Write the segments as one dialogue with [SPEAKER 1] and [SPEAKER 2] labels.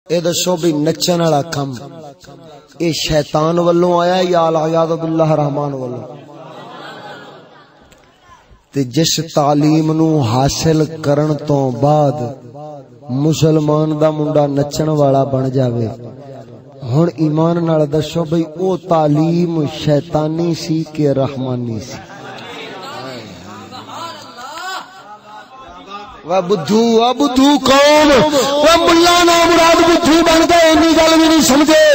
[SPEAKER 1] اے دسو بھی نچن والا کم اے شیطان والوں آیا یا العیاذ باللہ رحمان والوں؟ تے جس تعلیم نو حاصل کرن تو بعد مسلمان دا منڈا نچن والا بن جاوے، ہن ایمان نال دسو بھئی او تعلیم شیطانی سی کہ رحمانی سی؟ بدھو قوم ملا نا مراد بدھو بن گئے، اینی گل بھی نہیں سمجھے۔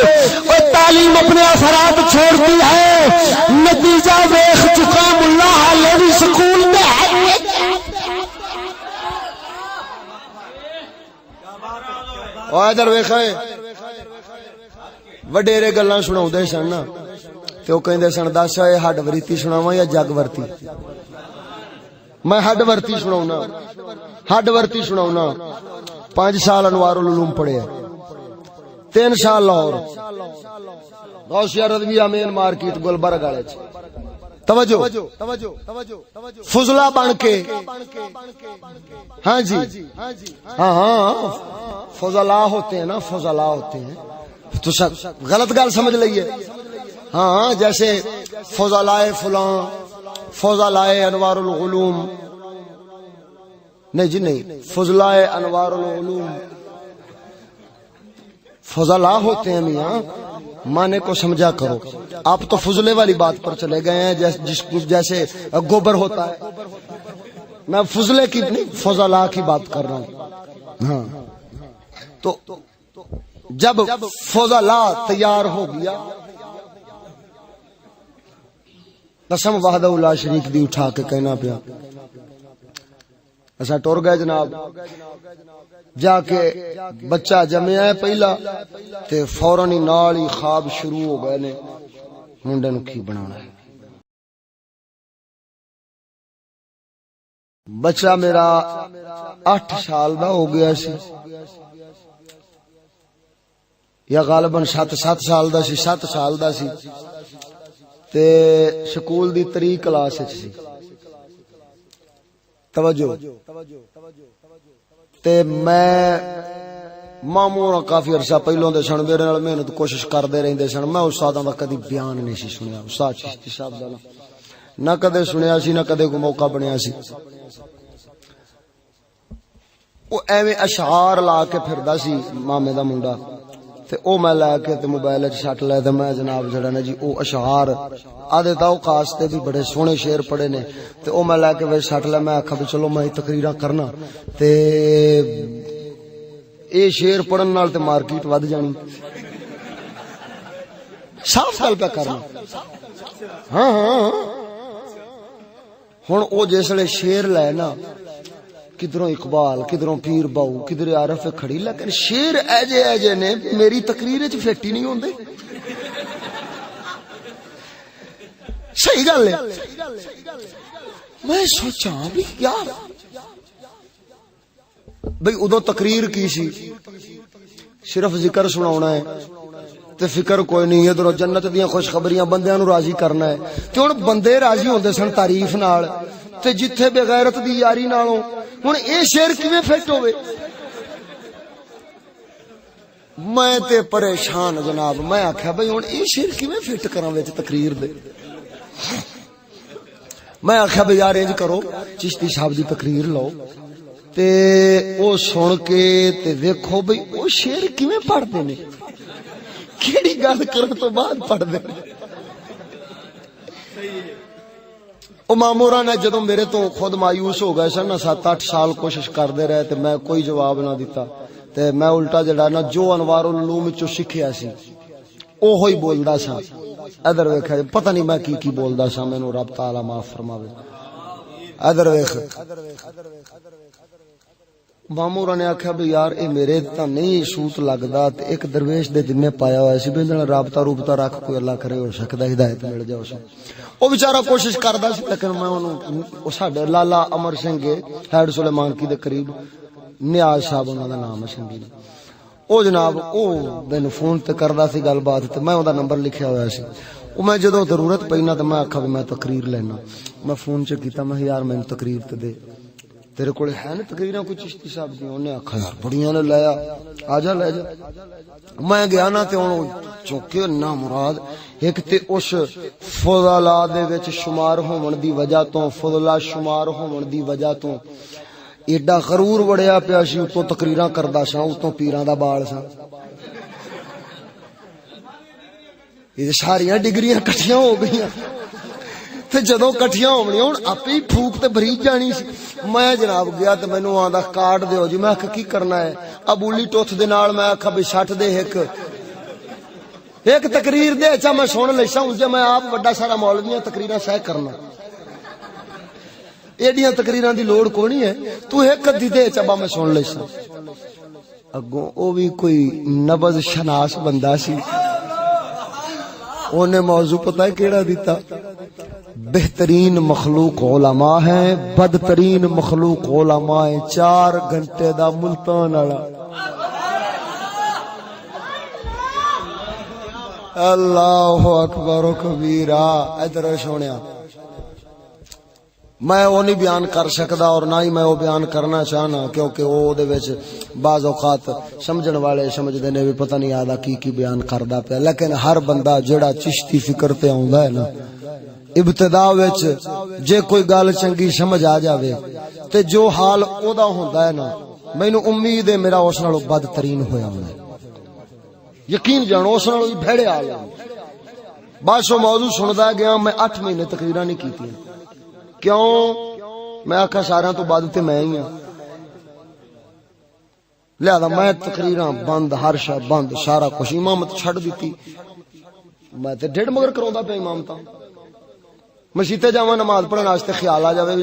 [SPEAKER 1] تعلیم اپنے اثرات چھوڑتی ہے، نتیجہ دیکھ چکا ملا حالے بھی سکول میں ہے۔ ادھر ویکھے وڈیرے گلاں سناؤندے سن نا تے او کہندے سن دس اے ہڈ وریتی سناواں یا جگ ورتی؟ میں ہڈ ورتی سناؤنا، ہڈ ورتی سناؤنا۔ 5 سال انوار العلوم پڑھے، 3 سال لاہور غوثیہ رضویہ مین مارکیٹ گلبرگ والے چ توجہ فضلہ بن کے، ہاں جی ہاں فضلا ہوتے ہیں نا، فضلا ہوتے ہیں تو غلط گل سمجھ لئیے، ہاں جیسے فضلائے فلاں، فضلائے انوار العلوم، نہیں جی نہیں، فضلائے انوار العلوم فضلا ہوتے ہیں میاں، معنی کو سمجھا کرو۔ آپ تو فضلے والی بات پر چلے گئے ہیں، جیسے گوبر ہوتا ہے، میں فضلے کی نہیں فضلا کی بات کر رہا ہوں۔ ہاں تو جب فضلا تیار ہو گیا، قسم وحدہ لا شریک دی اٹھا کے کہنا پیا، ایسا ٹر گئے جناب، جا کے بچہ جمیا ہے پہلا تے فوراً ہی نال ہی خواب شروع ہو گئے نے، منڈے نو کی بنانا ہے۔ بچہ میرا 8 سال دا ہو گیا سی، یا غالباً 7 سال دا سی، 7 سال دا سی تے سکول دی 3 کلاس وچ سی۔ توجہ تے میں ماموں کافی عرصہ پہلوں دے سن، میرے نال محنت کوشش کردے رہندے سن، میں استاداں دا کدی بیان نہیں سی سنیا، استاد چشتی صاحب دا نہ کدے سنیا سی، نہ کدے کوئی موقع بنیا سی۔ او ایویں اشعار لا کے پھردا سی مامے دا منڈا، تے او میں لے کے تے موبائل وچ سٹ لے تے میں جناب جڑا نا جی او اشعار آدھے تا او خاص تے بھی بڑے سونے شعر پڑھے نے، تے او میں لے کے وچ سٹ لے، میں آکھا بھی چلو میں تقریراں کرنا تے اے شعر پڑھن نال تے مارکیٹ ود جانی، صاف گل پہ کرنا۔ ہاں ہاں ہن او جسلے شعر لے نا، کدھروں اقبال، کدھروں پیر باؤ، کدھر عارف کھڑی، لیکن شعر ایجے نے میری تقریر وچ فٹ ہی نہیں ہوندے۔ صحیح گل ہے، میں سوچاں بھی یار بھئی ادو تقریر کی سی، صرف ذکر سناونا ہے تے فکر کوئی نہیں، ادھر جنت دیاں خوشخبریاں بندیاں نو راضی کرنا ہے، تے ہن بندے راضی ہوندے سن تعریف نال، تے جتھے بے غیرت دی یاری نالوں ہن اے شعر کیویں فٹ ہوئے؟ میں تے پریشان جناب، میں آکھیا بھئی ہن اے شعر کیویں فٹ کراں وچ تقریر دے؟ میں آکھیا بھئی یار انج کرو، چشتی صاحب دی تقریر لو تے او سن کے تے ویکھو بھئی او شعر کیویں پڑھدے نے، کیڑی گل کرن تو بعد پڑھدے نے۔ او ماموراں نے جدوں میرے تو خود مایوس ہو گئے سن، 7-8 سال کوشش کردے رہے تے میں کوئی جواب نہ دیتا، تے میں الٹا جڑا نا جو انوار العلوم وچوں سکھیا سی اوہی بولدا سا۔ ادھر ویکھ پتہ نہیں میں کی بولدا سا، مینوں رب تعالی معاف فرماوے۔ ادھر ویکھ مامورا نے آکھیا بھی یار اے میرے تا نہیں سوت لگدا، تے ایک درویش دے ذمہ پایا ہوا سی بھی رابطہ رکھ کوئی اللہ کرے ہو سکدا ہدایت مل جائے اسے۔ او بیچارہ کوشش کردا سی، لیکن میں اونوں ساڈے لالا امر سنگھ ہیڈ سلیمان کی دے قریب نیاز صاحب انہاں دا نام ہے سنگی، او جناب او مینوں فون تے کردا سی گل بات، تے میں اوندا نمبر لکھیا ہویا سی۔ او میں جدوں ضرورت پئی نا تے میں آکھا بھی میں تقریر لینا، میں فون چ کیتا، میں یار مینوں تقریر تے دے، تیرے کول ہے نا تقریراں کوئی چشتی صاحب دی؟ انہیں آکھا یار بڑیاں نے لایا، آ جا لے جا۔ میں گیا نا تے ہن چوکے نا مراد ایک تے اس فضلا دے وچ شمار ہون دی وجہ تو، فضلا شمار ہون دی وجہ تو ایڈا غرور وڑیا پیا سی، اتوں تقریراں کردا سا، اتوں پیراں دا بال سا۔ یہ ساریاں ڈگریاں کٹھیاں ہو گئیاں تے جدوں کٹھیاں ہونیاں ہن آپے ہی پھوک تے بھری جانی سی۔ میں جناب گیا تے مینوں آندا کارڈ دیو جی۔ میں آکھیا کی کرنا ہے؟ ابولی ٹوتھ دے نال میں آکھا بھی 60 دے ایک تقریر دے اچھا میں سن لیسا ہوں جے میں آپ بڑا سارا مولویاں تقریراں سہ کرنا، ایڈیاں تقریراں دی لوڑ کونی ہے، تو ایک ادھی دے اچھا میں سن لیسا۔ اگوں او بھی کوئی نبض شناس بندہ سی، اونے موضوع پتہ ہے کیڑا دیتا؟ بہترین مخلوق علماء ہیں، بدترین مخلوق علماء ہیں، 4 گھنٹے دا ملتان والا۔ اللہ اکبر و کبیرہ۔ ادھر سونیا میں وہ نہیں بیان کر سکدا اور نہ ہی میں وہ بیان کرنا چاہنا، کیونکہ وہ دے وچ بعض اوقات سمجھن والے سمجھدے نے بھی پتہ نہیں آدا کی بیان کردا پیا، لیکن ہر بندہ جڑا چشتی فکر تے آوندا ہے نا، ابتدا وچ جے کوئی گل چنگی سمجھ آ جاوے تے جو حال اودا ہوندا ہے نا، مینوں امید ہے میرا اس نالوں بدترین ہویا ہونا ہے، یقین جانو اس نالوں بھڑے حال ہے۔ بس وہ موضوع سندا گیا، میں 8 مہینے تقریراں نہیں کیتیاں۔ کیوں؟ میں آکھا سارا تو بعد تے میں ہی ہاں، لہذا میں تقریراں بند، ہر شے بند، سارا کچھ، امامت چھڑ دیتی۔ میں تے ڈیڑھ مگر کراوندا پیا امام تا، مسیتے جاواں نماز پڑھن واسطے خیال آ جاوے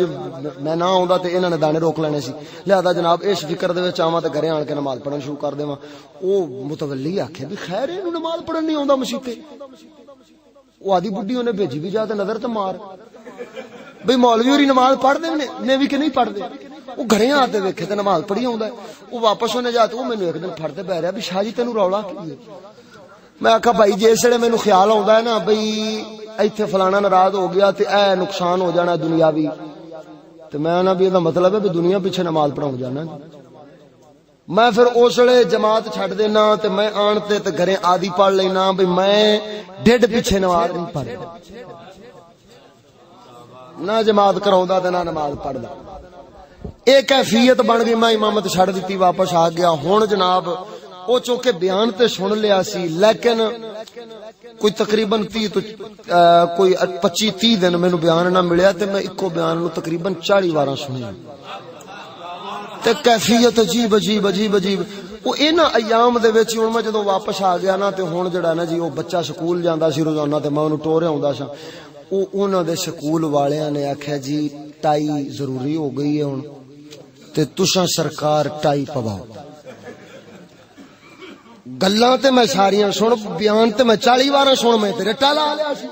[SPEAKER 1] میں نہ آوندا تے انہاں نے دانے روک لینے سی، لہذا جناب اس فکر دے وچ آواں تے گھرے آن کے نماز پڑھن شروع کر دیواں۔ او متولی آکھے بھی خیر اینوں نماز پڑھن نہیں آوندا مسیتے، او آدھی بڈھی اونے بھیجی بھی جا تے نظر تے مار بھئی مولوی ہوری نماز پڑھ دے نے بھی کہ نہیں پڑھ دے، وہ گھرے آتے ویکھے تے نماز پڑھی آوندا ہے، وہ واپس ہونے جاتے وہ مینوں ایک دن پھڑ تے بہ رہا بھی شاہ جی تینوں رولا کی ہے؟ میں آکھا بھائی جس ویلے مینوں خیال آوندا ہے نا بھئی ایتھے فلانا ناراض ہو گیا تے اے نقصان ہو جانا دنیاوی، تے میں نا بھی دا مطلب ہے بھی دنیا پیچھے نماز پڑھاؤں جانا، میں پھر اس ویلے جماعت چھڈ دینا تے میں آن تے گھرے آدھی پڑھ لینا بھی میں ڈیڈ پیچھے نماز نہیں پڑھدا، نہ جماعت کراوندا تے نہ نماز پڑھدا۔ ایک کیفیت بن گئی، میں امامت چھڑ دیتی، واپس آ گیا۔ ہن جناب او چونکہ بیان تے سن لیا سی، لیکن کوئی تقریباً 25-30 دن مینوں بیان نہ ملیا تے میں اکو بیان نو تقریباً 40 وار سنیا تے کیفیت عجیب عجیب عجیب عجیب۔ وہ انہاں ایام دے وچ ہن میں جدوں واپس آ گیا نا تے ہن جڑا نا جی وہ بچہ سکول جاندا سی روزانہ تے میں اونوں ٹوریا ہوندا سا، انہاں دے سکول والیاں نے آکھیا جی ٹائی ضروری ہو گئی ہے ہن تے تساں سرکار ٹائی پواؤ۔ گلاں تے میں ساریاں سن، بیان تے میں 40 وار سن، میں تے رٹا لا لیا سی،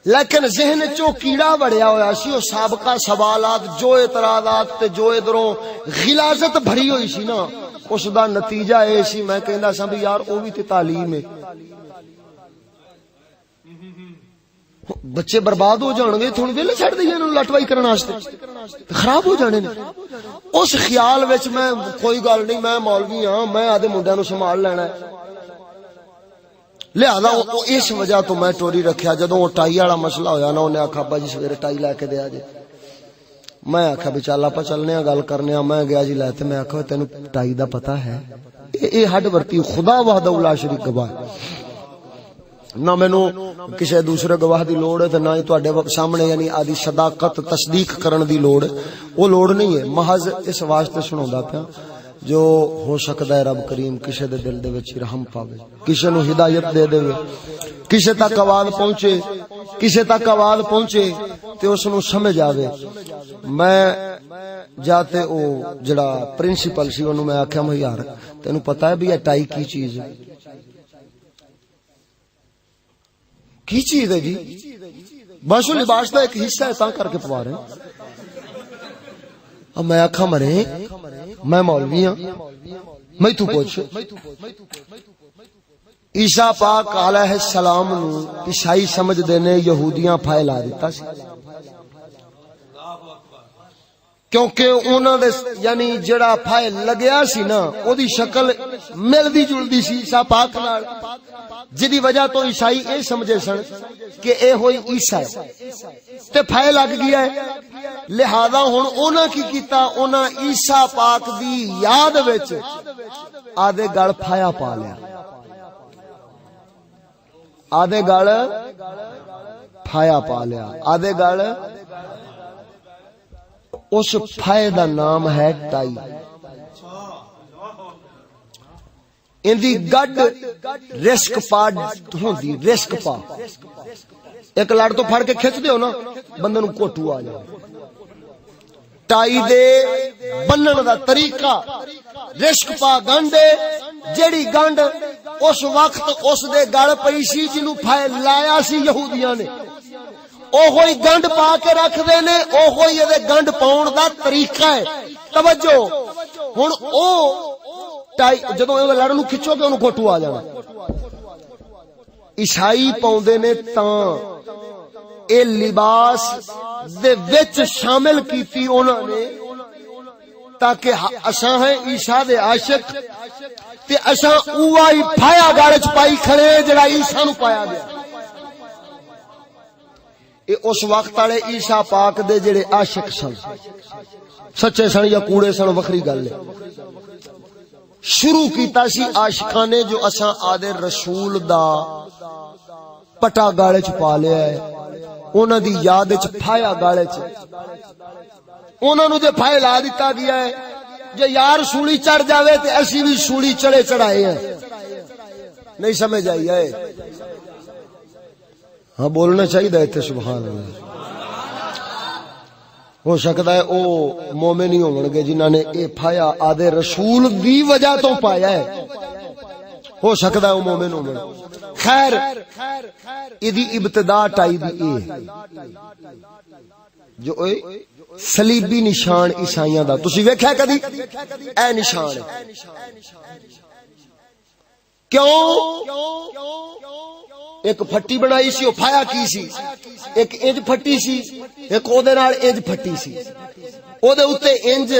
[SPEAKER 1] لیکن ذہن چوں کیڑا بڑیا ہویا سی، او سابقہ سوالات جو اعتراضات تے جو ادھروں غلاظت بھری ہوئی سی نا، اس دا نتیجہ اے سی میں کہندا سا بھی یار او بھی تے تعلیم ہے، بچے برباد ہو جان گے تھوڑی ویلے چھڑ دئیے انہوں لٹوائی کرن واسطے خراب ہو جانے نے۔ اس خیال وچ میں کوئی گل نہیں، میں مولوی ہاں، میں آدھے منڈیاں نو سنبھال لینا ہے، لہذا اس وجہ تو میں ٹوری رکھیا۔ جدوں وہ ٹائی والا مسئلہ ہویا نا، انہیں آکھا ابا جی سویرے ٹائی لے کے دیا جے، میں آکھا بھی چل آپا چلنے ہاں گل کرنے ہاں، میں گیا جی لے تے میں آکھا تینوں ٹائی دا پتہ ہے؟ اے ہڈ ورتی خدا وحدہ لا شریک گواہ، نہ مینوں کسی دوسرے گواہ دی لوڑ ہے تے نہ ہی تواڈے سامنے یعنی آدی صداقت تصدیق کرن دی لوڑ، وہ لوڑ نہیں ہے، محض اس واسطے سناوندا پیا جو ہو سکدا ہے رب کریم کسی دے دل دے وچ رحم پاوے، کسی نو ہدایت دے دے، کسی تک آواز پہنچے، کسی تک آواز پہنچے تے اس نو سمجھ آوے۔ میں جاتے او جڑا پرنسپل سی اونوں میں آکھیا میں یار تینوں پتہ ہے بھی ٹائی کی چیز ہے؟ کی چیز ہے جی؟ بس لباس کا ایک حصہ ہے تا کر کے پوا رہے ہیں۔ اب میں آکھا مرے میں مولوی ہاں، میں تو پوچھ عیسیٰ پاک علیہ السلام نو عیسائی سمجھ دینے یہودیاں پھیلا دیتا سی، کیونکہ انہاں دے یعنی جڑا پھائے لگیا سی نا او دی شکل ملدی جلدی سی عیسیٰ پاک نال، جدی وجہ تو عیسائی اے سمجھے سن کہ اے ہوئی عیسیٰ تے پھائے لگ گیا ہے، لہذا ہن انہاں کی کیتا، انہاں عیسیٰ پاک دی یاد وچ آدھے گل پھایا پا لیا، آدھے گل پھایا پا لیا، آدھے گل اس پھائے دا نام ہے ٹائی۔ اندی گڈ رسک پا ہوندی، رسک پا ایک لڑ تو پھڑ کے کھچ دیو نا بندے نو کوٹو آ جائے۔ ٹائی دے بنن دا طریقہ رسک پا گنڈے، جیڑی گنڈ اس وقت اس دے گل پئی سی جنوں پھائے لایا سی یہودیاں نے، اوہی گنڈ پا کے رکھ دے نے، اوہی یہ گنڈ پاؤن دا طریقہ ہے۔ توجہ ہن او ٹائی جدوں اے لڑ نو کھچو گے اونوں گھوٹو آ جانا۔ عیسائی پاؤندے نے تاں اے لباس دے وچ شامل کیتی انہاں نے تاکہ اساں ہیں عیسیٰ دے عاشق تے اساں اوہی پھایا گل وچ پائی کھڑے جڑا عیسیٰ نو پایا گیا۔ اے اس وقت والے عیسیٰ پاک دے جڑے عاشق سن، سچے سن یا کوڑے سن وکھری گل ہے، شروع کیتا سی عاشقاں نے جو اساں آدھے رسول دا پٹا گالے چ پا لیا ہے، انہاں دی یاد وچ پھایا گالے چ انہاں نو جے پھائے لا دتا گیا ہے، جے یار سولی چڑھ جاوے تے اسی بھی سولی چڑھے چڑھائے ہیں۔ نہیں سمجھ آئی ہے؟ ہاں بولنا چاہیے ایتھے سبحان اللہ۔ ہو سکتا ہے او مومن ہی ہون گے جنہاں نے اے پھایا آدھے رسول دی وجہ تو پایا ہے، ہو سکتا ہے او مومن ہون۔ خیر ایدی ابتدا ٹائی دی اے جو اے صلیبی نشان عیسائیاں دا، تسی ویکھیا کدی اے نشان ہے؟ کیوں؟ ایک پھٹی بنائی سی، او پھایا کی سی؟ ایک انج پھٹی سی، ایک او دے نال انج پھٹی سی، او دے اوتے انج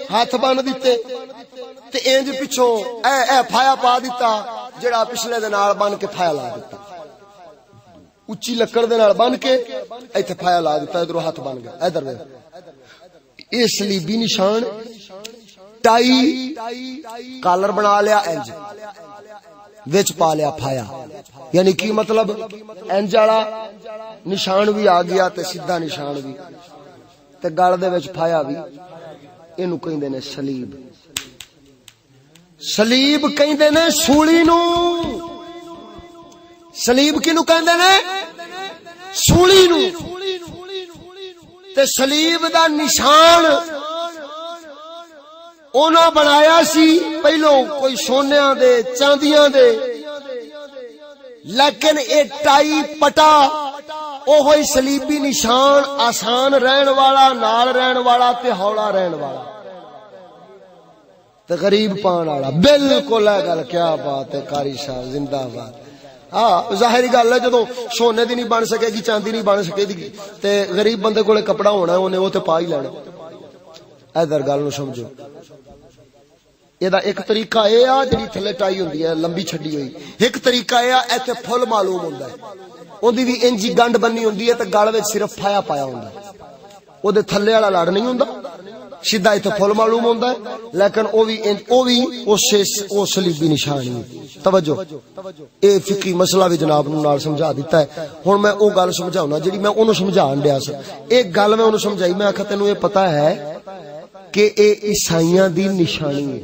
[SPEAKER 1] ہاتھ بن دتے تے انج پچھوں اے پھایا پا دتا جڑا پچھلے دے نال بن کے پھایا لا دتا، اچھی لکڑ دے نال بن کے ایتھے پھایا لا دتا، ادھر ہاتھ بن گیا۔ ادھر ویکھ اے صلیبی نشان۔ ٹائی کالر بنا لیا انج وچ پا لیا پھایا، یعنی کی مطلب انج والا نشان بھی آ گیا تے سیدھا نشان بھی تے گل دے وچ پھایا بھی۔ اینو کہندے نے صلیب۔ صلیب کہندے نے سولی نو، صلیب کینو کہندے نے؟ سولی نو۔ تے صلیب دا نشان انہاں بنایا سی پہلو کوئی سونیاں دے چاندیاں دے، لیکن اے ٹائی پٹا او ہوئی صلیبی نشان آسان رہن والا، نال رہن والا تے ہولا رہن والا تے غریب پان والا۔ بالکل ہے گل، کیا بات ہے قاری صاحب، زندہ باد۔ ہاں ظاہری گل ہے جدوں سونے دی نہیں بن سکے گی، چاندی نہیں بن سکے گی تے غریب بندے کولے کپڑا ہونا ہے، اونے او تے پا ہی لینا۔ ادھر گل نو سمجھو، یہ ایک طریقہ اے آ جڑی تھلے ٹائی ہوندی ہے لمبی چھڈی ہوئی، ایک طریقہ اے آ ایتھے پھل معلوم ہوندا ہے، اوندی وی انجی گنڈ بنی ہوندی ہے تے گل وچ صرف پھایا پایا ہوندا ہے، او دے تھلے والا لڑ نہیں ہوندا، سیدھا ایتھے پھل معلوم ہوندا ہے، لیکن او وی او صلیبی نشان ہے۔ توجہ اے فقہی مسئلہ بھی جناب نو نال سمجھا دیتا ہے۔ ہن میں او گل سمجھاؤنا جڑی میں اونوں سمجھان ڈیا سی، ایک گل میں اونوں سمجھائی، میں آکھا تینوں اے پتہ ہے کہ اے عیسائیاں دی نشانی ہے،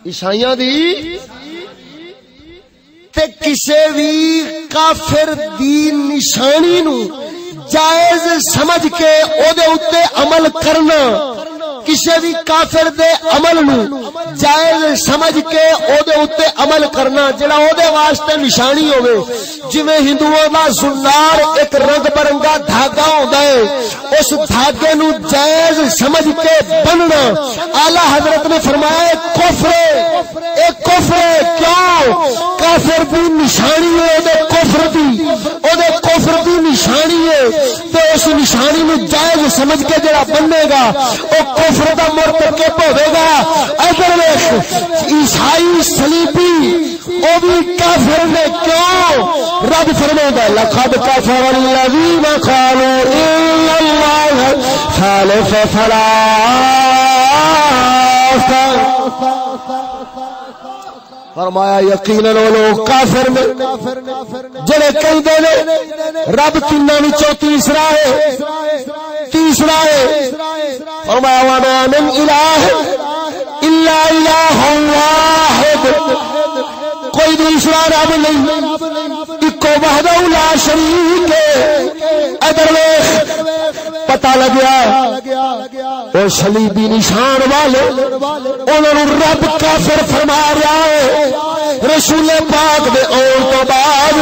[SPEAKER 1] عیسائیاں دی تے کسے بھی کافر دی نشانی نو جائز سمجھ کے او دے اوتے عمل کرنا، کسے بھی کافر دے عمل نو جائز سمجھ کے او دے اوتے عمل کرنا جڑا او دے واسطے نشانی ہوئے، جویں ہندوؤں دا زنار ایک رنگ برنگا دھاگا ہوندا ہے، اس دھاگے نو جائز سمجھ کے بننا، اعلی حضرت نے فرمایا ایک کفر کیوں؟ کافر دی نشانی ہے او دے کفر دی نشانی ہے، تو اس نشانی نشانی نو جائز سمجھ کے جڑا بنے گا او کفر دا مرتکب ہوے گا. ادھر ویکھ عیسائی صلیبی او بھی کافر نے. کیوں؟ رب فرماتا ہے لقد کفر الذین قالوا ان اللہ ثالث ثلاثہ. فرمایا یقیناً وہ لوگ کافر نے جڑے کہندے نے رب تیناں وچوں تیسرا ہے. فرمایا وما من الہ الا الہ واحد. کوئی دوسرا رب نہیں، اکو وحدہ لا شریک ہے. ادھر پتہ لگیا وہ صلیبی نشان والے انہوں نے رب کافر فرما رہا ہے. رسول پاک دے آن تو بعد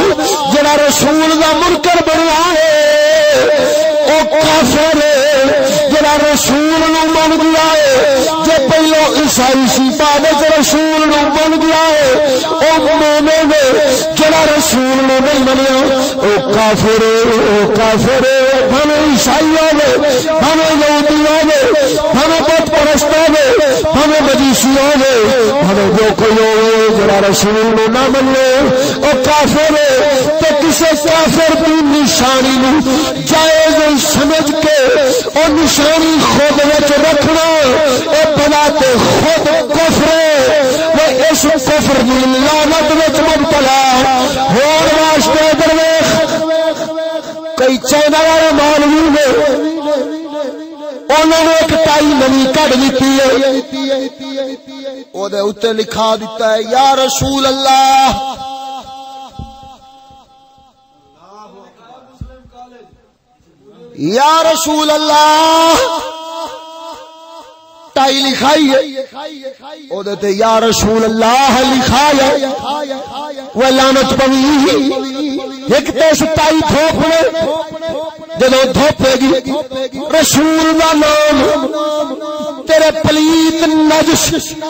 [SPEAKER 1] جڑا رسول دا منکر بنیا ہے او کافر ہے. جڑا رسول نو من گیا ہے جو پہلو عیسائی سی بعد رسول نو من گیا ہے او مومن ہے. جڑا رسول نو نہیں منیا او کافر ہے. بھاوے عیسائی ہوے، بھاوے یہودی ہوے، بھاوے بت پرست ہوے، بھاوے مجوسی ہوے، بھاوے جو کوئی ہوے جڑا رسول نو نہ منے او کافر ہے. تے کسے کافر دی نشانی نو جائز سمجھ کے او نشانی خود وچ رکھنا اے بلا تے خود کفر ہے. وہ اس کفر دی لعنت وچ مبتلا ہون واسطے درویش کئی چائنا والے مولوی نے انہوں نے ایک ٹائی نوی کڈ دیتی ہے. او دے اوتے لکھا دیتا ہے یا رسول اللہ. یا رسول اللہ ٹائی لکھائی ہے او دے تے یا رسول اللہ لکھایا. وہ لعنت پوی ایک تے ٹائی تھوپنے جدوں تھوپے گی رسول دا نام تیرے پلیت نجس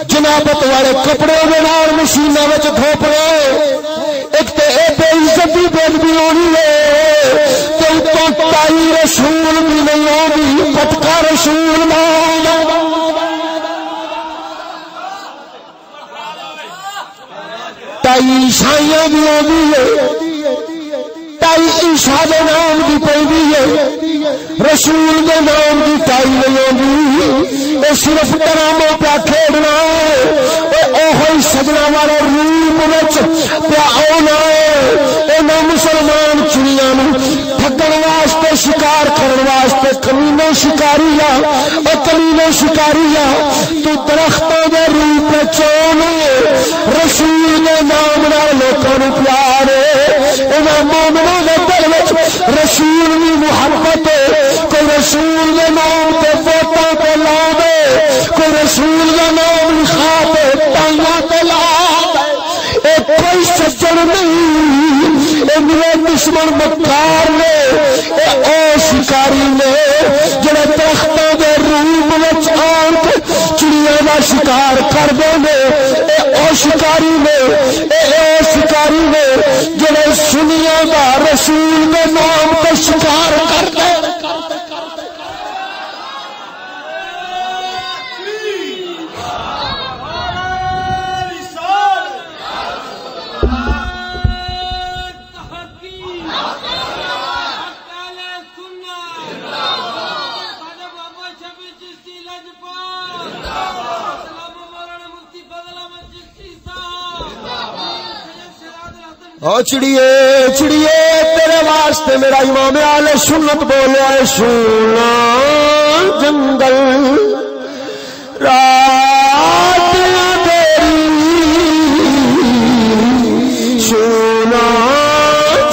[SPEAKER 1] جنابت والے کپڑے دے نال مشیناں وچ تھوپنے. ایک تے اے بے عزتی بے ہونی ہے تے تو ٹائی رسول بھی نہیں ہوگی پٹکا رسول نام. ٹائی عیسائیاں دی ہوندی ہے، ٹائی عیسیٰ دے نام دی پیندی ہے، رسول دے نام دی ٹائی نہیں ہوندی. اے صرف ڈرامہ پیا کھیڈنا ہے. اوہی سجنا والے روپ وچ پیا آنا ہے. انہاں مسلمان چڑیاں نوں ٹھگن واسطے شکار کرن واسطے کمینے شکاری آ او کمینے شکاری آ تو درختوں دے روپ وچ رسول دے نام نال لوکاں نوں پیار ہے. انہاں مومناں دے دل وچ رسول دی محبت ہے. کوئی رسول دے نام تے ووٹاں تے لا دے، کوئی رسول دا نام لکھا دے ٹائیاں تے لا دے. اے کوئی سجن نہیں، اے میرے دشمن مکار نے. اے او شکاری نے جڑے درختوں دے روپ وچ آن کے چڑیاں دا شکار کردے نے. اے او شکاری نے، اے او شکاری نے جڑے سنیاں دا رسول دے نام تے شکار کردے. او چڑیے چڑیے تیرے واسطے میرا امام اہل سنت بولیا ہے. سونا جنگل رات تیری سونا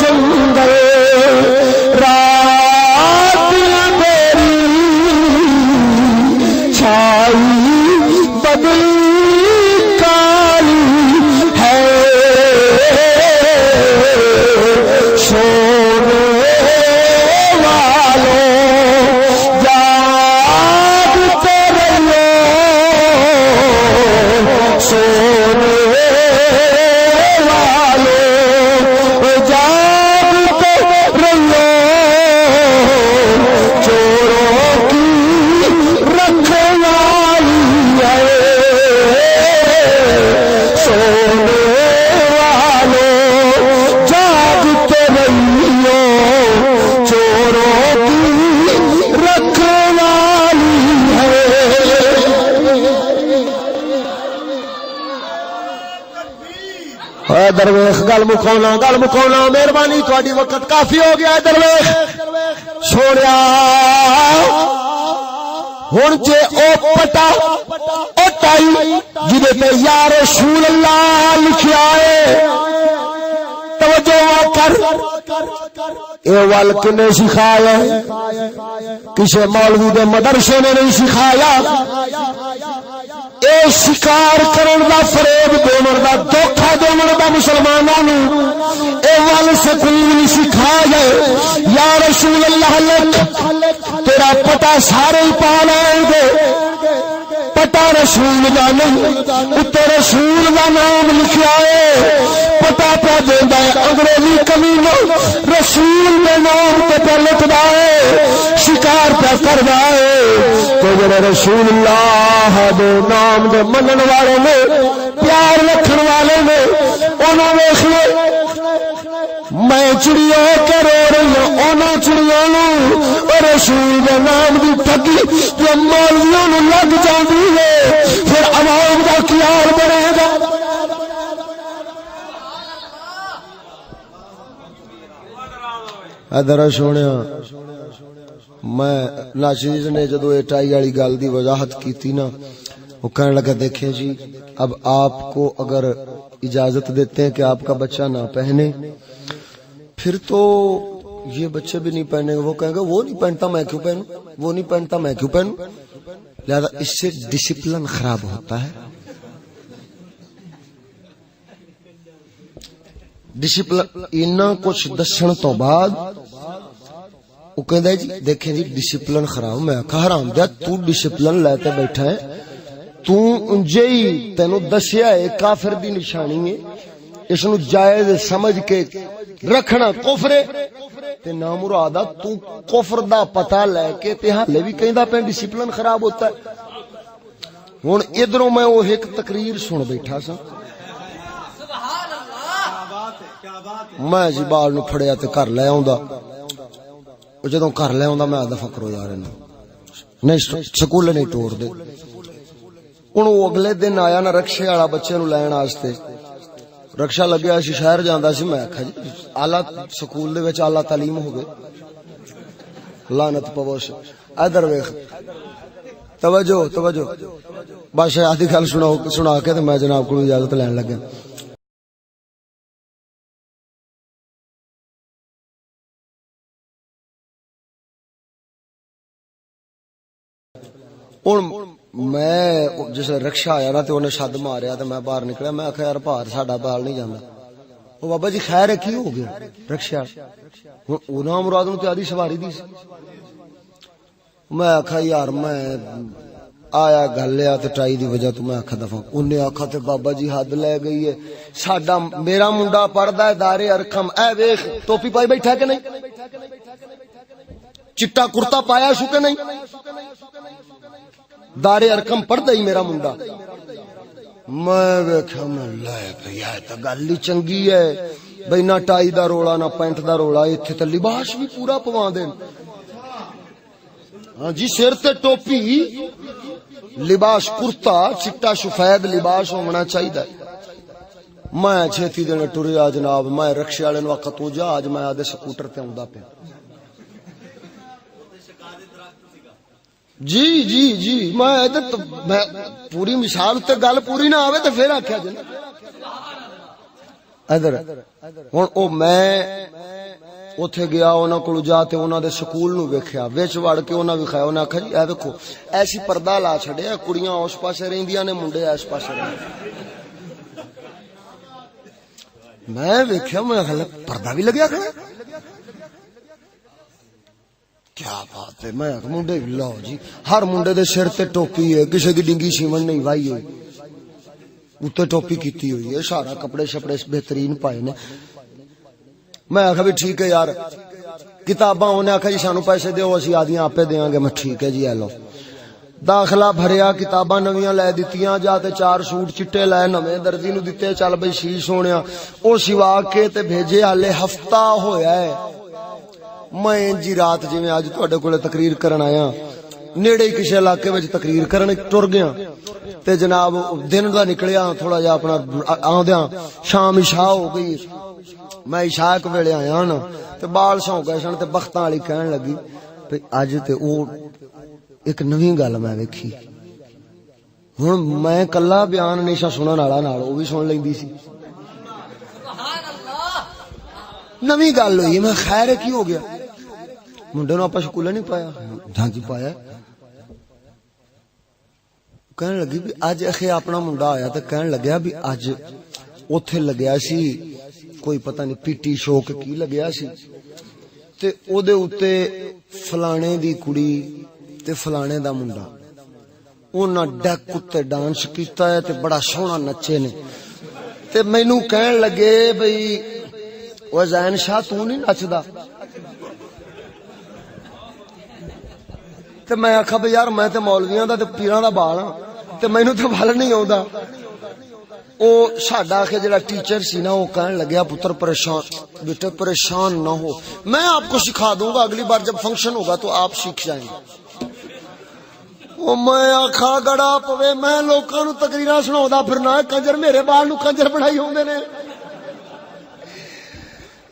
[SPEAKER 1] جنگل رات تیری چھائی بدلی درویش گل مکاؤنا مہربانی تھوڑی وقت کافی ہو گیا. درویش چھوڑیا ہن جے او پٹا او ٹائی جدے تے یا رسول اللہ لکھیا ہے توجہ کر. اے وال کنے سکھایا کسے مولوی دے مدرسے نے نہیں سکھایا. اے شکار کرن دا فریب دون دا دھوکھا دون دا مسلماناں نوں اے وال سکول سکھایا. یا رسول اللہ لکھ تیرا پتہ سارے پا لیں گے پتہ رسول دا نہیں اتے رسول دا نام لکھیا ہے. پتہ پہ دیندا ہے انگریزی کمینوں رسول دے نام تے پہ لکھدا ہے شکار پہ کردا ہے. تو جڑے رسول اللہ دے نام دے منن والے نے پیار رکھن والے نے انہاں ویکھ لے میں چڑیا کے رو رہی ہوں انہاں چڑیاں نوں اور رسول دے نام دی ٹھگی جو مولویاں نوں لگ جاندی ہے پھر عوام دا کی حال بنے گا. ادھر سونیا میں ناشیز نے جدو اٹائی والی گل دی وضاحت کی تھی نا وہ کہنے لگا دیکھیں جی اب آپ کو اگر اجازت دیتے ہیں کہ آپ کا بچہ نہ پہنے پھر تو یہ بچے بھی نہیں پہنے گا. وہ کہیں گے وہ نہیں پہنتا میں کیوں پہنوں, وہ نہیں پہنتا میں کیوں پہنوں. لہذا اس سے ڈسپلن خراب ہوتا ہے. ڈسپلن اینا کچھ دسن تو بعد وہ کہندا ہے جی دیکھیں جی ڈسپلن خراب. میں کہا حرام دیا تو ڈسپلن لیتے بیٹھا ہے تو انجے ہی تینوں دسیا ہے کافر دی نشانی ہے اس نو جائز سمجھ کے رکھنا کفر تے نامرادا تو کفر دا پتہ لے کے تے حالے بھی کہندا پے ڈسپلن خراب ہوتا ہے. ہن ادھروں میں وہ ایک تقریر سن بیٹھا سا میں جی بال نو پھڑیا تے گھر لے آوندا جدوں گھر لے آوندا میں آدھا فکرو یار نہیں سکول نہیں ٹور دے. ہن وہ اگلے دن آیا نا رکشے والا بچے نو لین واسطے رکشا لگیا سی شہر جاندا سی. میں آکھا جی اعلی سکول دے وچ اعلی تعلیم ہوے لعنت پوش. ادھر ویکھ توجہ بادشاہ آدھی گل سنا کے تے میں جناب کو اجازت لین لگا. میں جس رکشا آیا نا تو انہیں شد ماریا تو میں باہر نکلیا. میں آخیا یار بھار ساڈا بال نہیں جانا. وہ بابا جی خیر ہے کی ہو گیا رکشا انہاں مراد نوں تے آدھی سواری دی سی. میں آخا یار میں آیا گل لیا تے ٹائی دی وجہ تو میں آخا دفعہ انہیں آخا تے بابا جی حد لے گئی ہے ساڈا میرا منڈا پڑھدا ہے دارے ارکھم. اے ویکھ ٹوپی پائی بیٹھا کہ نہیں چٹا کرتا پایا سو کہ نہیں دارے ارکم پڑھدا ہی میرا منڈا. میں ویکھیا میں لے پیا تے گل ہی چنگی ہے بھئی نہ ٹائی دا رولا نہ پینٹ دا رولا ایتھے تے لباس بھی پورا پواں دین. ہاں جی سر تے ٹوپی لباس کرتا چٹا سفید لباس ہونا چاہیے. میں چھتی دن ٹریا جناب. میں رکشے والے نوں آکھا تو جا اج میں آدھے سکوٹر تے آوندا پیا. جی میں پوری مثال تے گل پوری نہ آوے تے پھر آکھیا جی ادھر ہن او میں اوتھے گیا انہاں کول جا تے انہاں دے سکول نو ویکھیا وچ وڑ کے انہاں وکھایا. انہاں آکھیا جی اے ویکھو ایسی پردہ لا چھڈیا کڑیاں اس پاسے رہندیاں نے منڈے اس پاسے رہندے. میں ویکھیا میں پردہ بھی لگیا کھڑا کیا بات ہے. میں منڈے لو جی ہر منڈے دے سر تے ٹوپی ہے کسے دی ڈنگی سیمن نہیں وائی ہوئی اوتے ٹوپی کیتی ہوئی ہے سارا کپڑے شپڑے بہترین پائے نے. میں آکھا بھی ٹھیک ہے یار کتاباں انہیں آکھا جی سانو پیسے دیو اسی آدیاں آپے دیاں گے. میں ٹھیک ہے جی اے لو داخلہ بھریا کتاباں نویاں لے دتیاں جا تے 4 سوٹ چٹے لے نویں درزی نو دتے چل بھئی سی سونیا او سوا کے تے بھیجے. ہالے ہفتہ ہویا ہے میں جی رات جی میں آج تواڈے کولے تقریر کرن آیا نیڑے کسی علاقے وچ تقریر کرن ٹر گیا تے جناب دن دا نکلیا تھوڑا جا اپنا آندیاں شام عشاء ہو گئی میں عشاء کے ویلے آیا نا تے بال سو گئے سن تے بختاں والی کہن لگی بھئی اج تے او ایک نویں گل میں ویکھی ہن میں کلا بیان نہیں سا سنن والا نال او بھی سن لیندی سی نویں گل ہوئی میں خیر کی ہو گیا منڈے نوں آپا سکول نہیں پایا ہاں جی پایا کہنے لگی بھی اج اخے اپنا منڈا آیا تے کہن لگیا بھی اج اوتھے لگیا سی کوئی پتہ نہیں پی ٹی شو کے کی لگیا سی تے او دے اوتے فلانے دی کڑی تے فلانے دا منڈا انہاں ڈیک تے ڈانس کیتا ہے تے بڑا سوہنا نچے نے تے مینوں کہن لگے بھئی او زین شاہ تو نہیں نچدا تے میں آکھا بھئی یار میں تے مولویاں دا تے پیراں دا بال ہاں تے مینوں تے ول نہیں آوندا او ساڈا کہ جڑا ٹیچر سی نا وہ کہن لگیا پتر پریشان بیٹے پریشان نہ ہو میں آپ کو سکھا دوں گا اگلی بار جب فنکشن ہوگا تو آپ سیکھ جائیں گے او میں آکھا گڑا پوے میں لوکاں نوں تقریراں سناوندا پھرنا کنجر میرے بال نوں کنجر بنائی ہوندے نے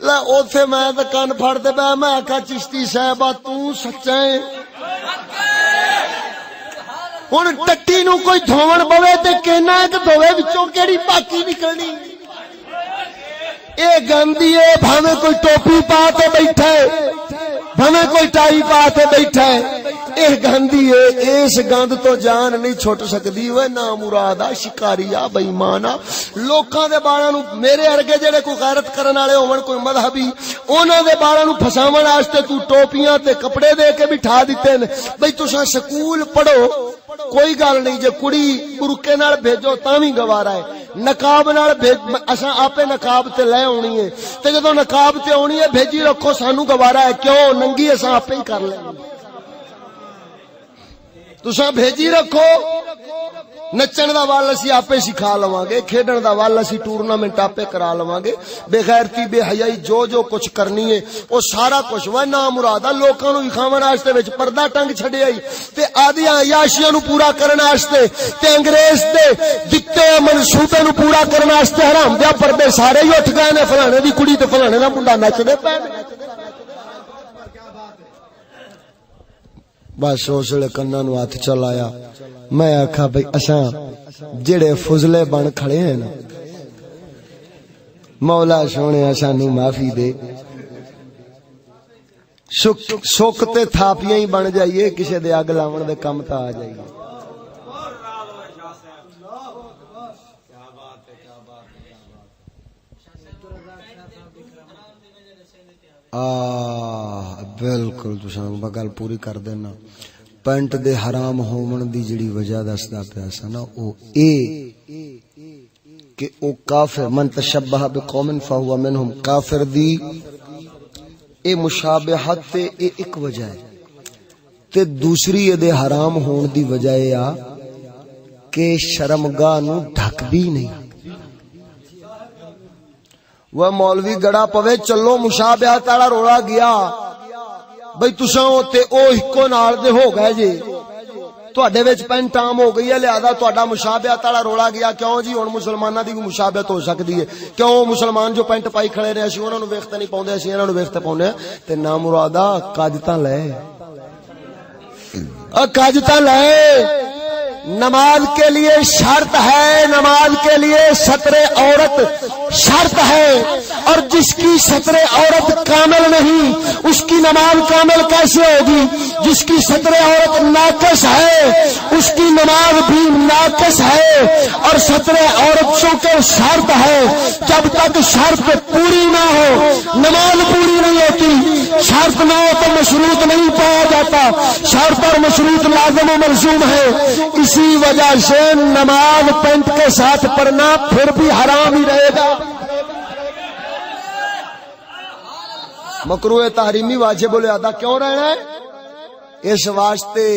[SPEAKER 1] لا اوتھے میں تے کان پھڑ تے بہ میں آکھا چشتی صاحب تو سچا ہے ہن ٹٹی نو کوئی دھوون پوے تے کہنا ہے کہ دھوے وچوں کیڑی پاکی نکلنی اے گندی ہے بھاویں کوئی ٹوپی پا کے بیٹھا ہے بھاویں کوئی ٹائی پا کے بیٹھا ہے اے گندی ہے اس گند تو جان نہیں چھٹ سکدی اوے نا مرادا شکاریا بے ایمانا لوکاں دے بالاں نو میرے ارگے جڑے کوئی غیرت کرن والے ہون کوئی مذہبی انہاں دے بالاں نو پھساون واسطے تو ٹوپیاں تے کپڑے دے کے بٹھا دتے نے بھئی تساں سکول پڑھو کوئی گل نہیں جے کڑی برقے نال بھیجو تاں وی گوارا ہے نقاب نال بھیج اساں آپے نقاب تے لے اونی ہے تے جدوں نقاب تے اونی ہے بھیجی رکھو سانو گوارا ہے کیوں ننگی اساں آپے ہی کر لیں تساں بھیجی رکھو نچن دا وال اسی آپے سکھا لواں گے کھیڈن دا وال اسی ٹورنامنٹ آپے کرا لواں گے بے غیرتی بے حیائی جو کچھ کرنی ہے او سارا کچھ وا نا مرادا لوکاں نوں وکھاون واسطے وچ پردہ ٹنگ چھڈیا ہی تے آدیاں عیاشیاں نوں پورا کرن واسطے تے انگریز دے دتے منصوبے نوں پورا کرن واسطے حرام دے پردے سارے ہی اٹھ گئے نے فلانے دی کڑی تے فلانے دا منڈا نچدے پے بس اس ویلے کنا نو ہاتھ چلایا میں آکھا بھئی اساں جڑے فضلے بن کھڑے ہیں نا مولا سونے سانو معافی دے سک تے تھاپیاں ہی بن جائیے کسے دے اگ لاون دے کم تا آ جائیے بالکل تساں گل پوری کر دینا پینٹ دے حرام ہون دی جڑی وجہ دسدا پیا سا نا او اے کہ او کافر من تشبہ بقوم فہو منہم کافر دی اے مشابہت تے اے ایک وجہ ہے تے دوسری اے دے حرام ہون دی وجہ اے آ کہ شرمگاہ نو ڈھک دی نہیں وہ مولوی گڑا پوے چلو مشابہت والا روڑا گیا بھئی تساں تے او ہکو نال دے ہو گئے جی تواڈے وچ پینٹ عام ہو گئی ہے لہذا تواڈا مشابہت والا روڑا گیا کیوں جی ہن مسلماناں دی مشابہت ہو سکدی ہے کیوں مسلمان جو پینٹ پائی کھڑے نے اسی انہاں نوں ویکھتے نہیں پاوندے اسی انہاں نوں ویکھتے پاوندے تے نا مرادا کج تاں لے کج تاں لے نماز کے لیے شرط ہے نماز کے لیے ستر عورت شرط ہے اور جس کی ستر عورت کامل نہیں اس کی نماز کامل کیسے ہوگی جس کی ستر عورت ناقص ہے اس کی نماز بھی ناقص ہے اور ستر عورت چونکہ شرط ہے جب تک شرط پوری نہ ہو نماز پوری نہیں ہوتی شرط نہ ہو تو مشروط نہیں پایا جاتا شرط اور مشروط لازم و ملزوم ہے اسی وجہ سے نماز پینٹ کے ساتھ پڑھنا پھر بھی حرام ہی رہے گا مکروہ تحریمی واجب الادا کیوں رہنا ہے اس واسطے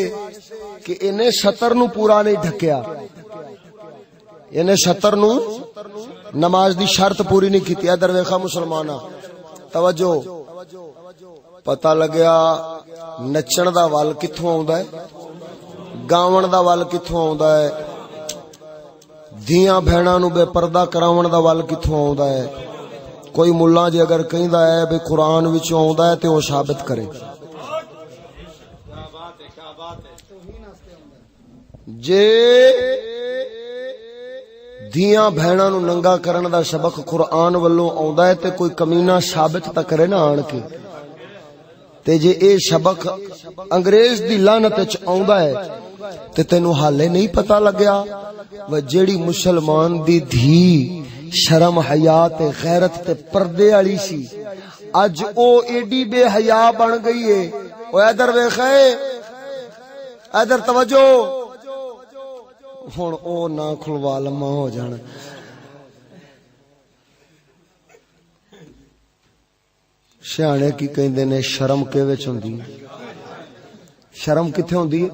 [SPEAKER 1] کہ انہیں سطر نو پورا نہیں ڈھکیا انہیں سطر نو نماز دی شرط پوری نہیں کیتی ادھر ویکھا مسلماناں توجہ پتہ لگیا نچن دا ول کتھوں آوندا ہے گاون دا ول کتھوں آوندا ہے دھیاں بہناں نو بے پردہ کراون دا ول کتھوں آوندا ہے کوئی ملہ جے اگر کہندا ہے بے قرآن وچوں آوندا ہے تے او ثابت کرے جے دھیاں بہناں نو ننگا کرن دا سبق قرآن والوں آوندا ہے تے کوئی کمینہ ثابت تا کرے نہ آن کے تے جے اے سبق انگریز دی لعنت وچ آوندا ہے تے تینوں حالے نہیں پتہ لگیا و جیڑی مسلمان دی دھی شرم حیا تے غیرت تے پردے والی سی اج او ایڈی بے حیا بن گئی ہے او ادھر ویکھے ادھر توجہ ہن او نہ کھلوا لما ہو جان سیانے کی کہندے نے شرم کے وچ ہوندی شرم کتھے ہوندی ہے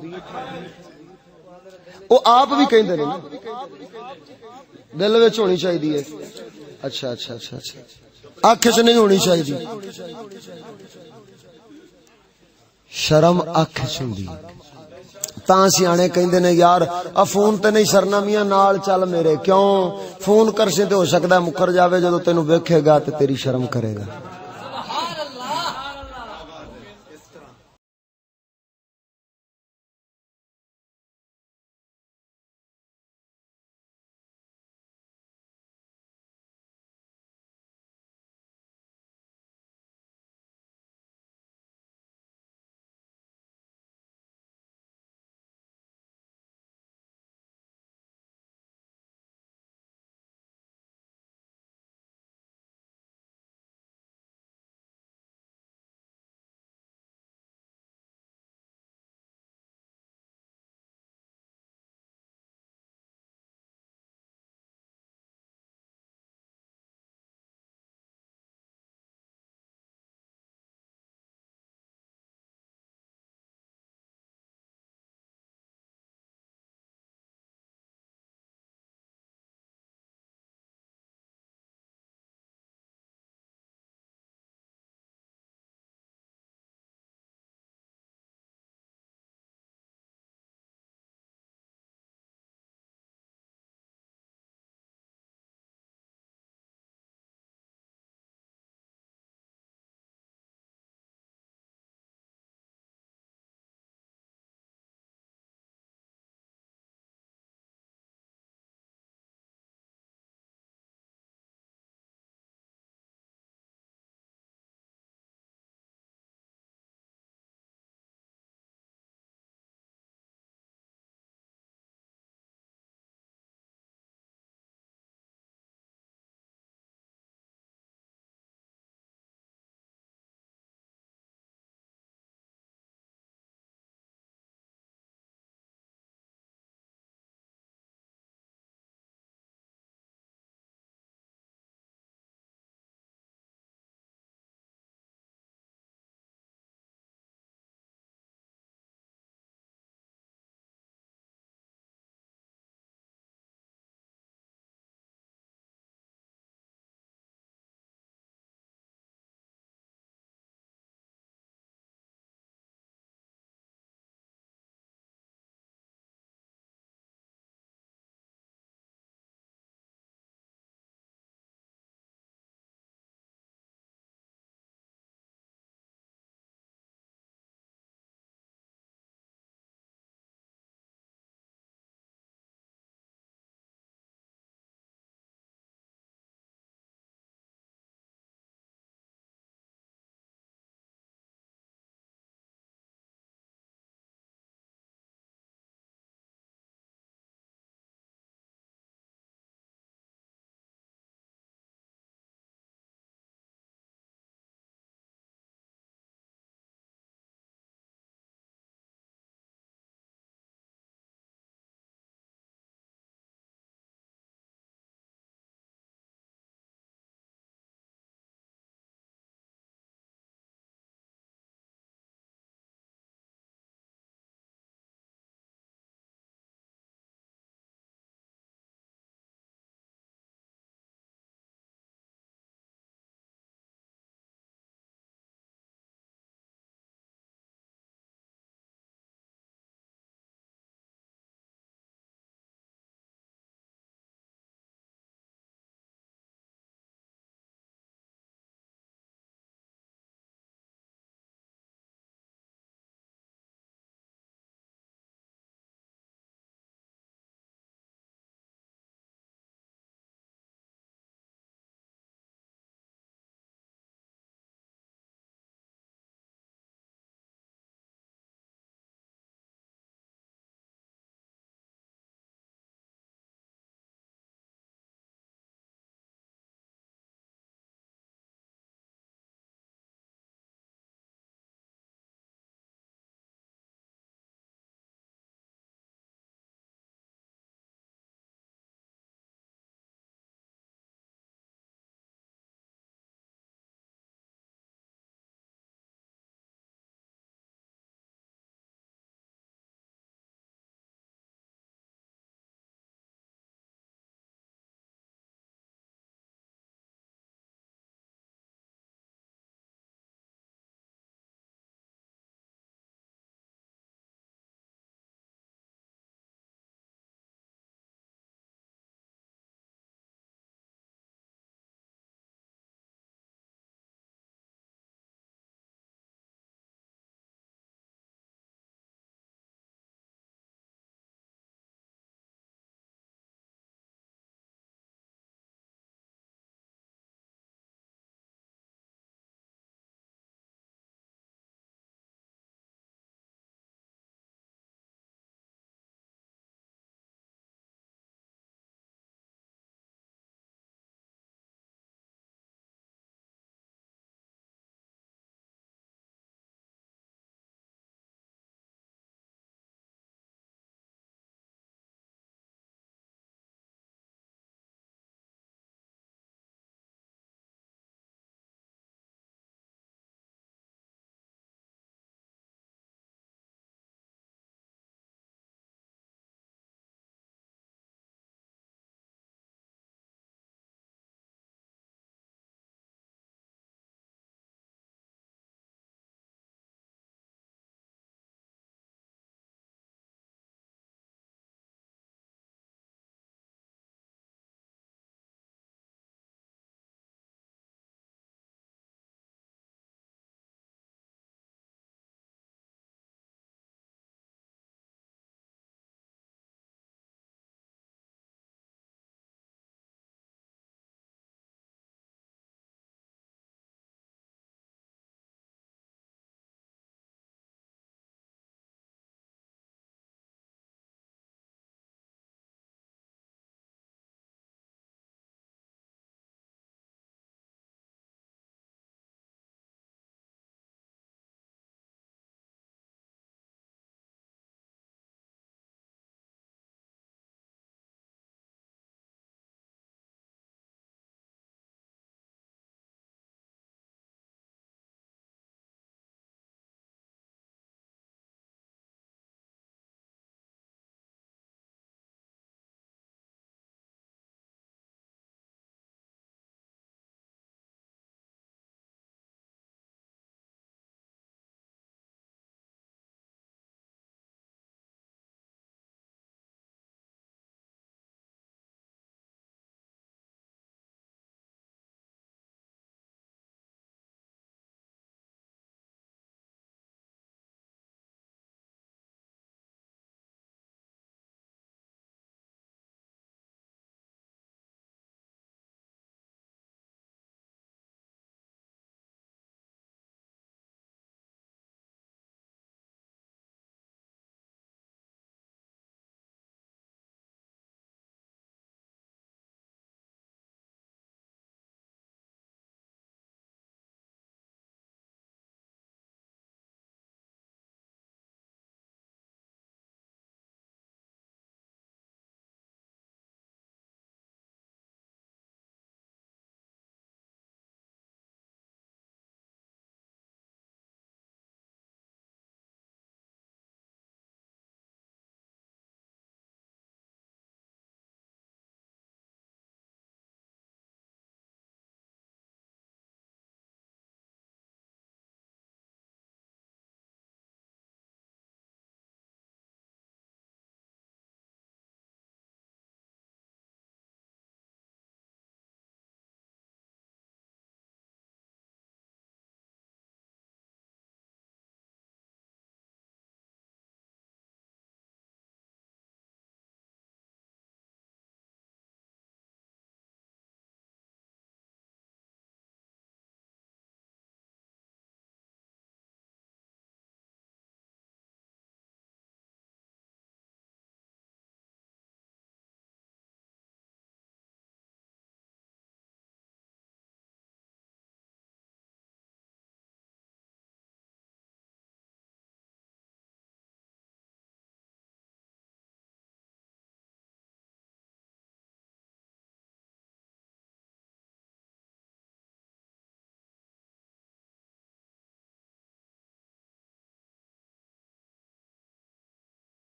[SPEAKER 1] او آپ بھی کہندے نے دل وچ ہونی چاہیے اچھا اچھا اچھا اچھا اکھ وچ نہیں ہونی چاہیے شرم اکھ وچ ہوندی تاں سیانے کہندے نے یار فون تے نہیں سرنا میاں نال چل میرے کیوں فون کرسے تے ہو سکدا ہے مکر جاوے جدوں تینوں ویکھے گا تے تیری شرم کرے گا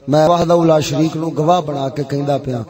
[SPEAKER 1] میں وحدہ لا شریک نو گواہ بنا کے کہندا پیا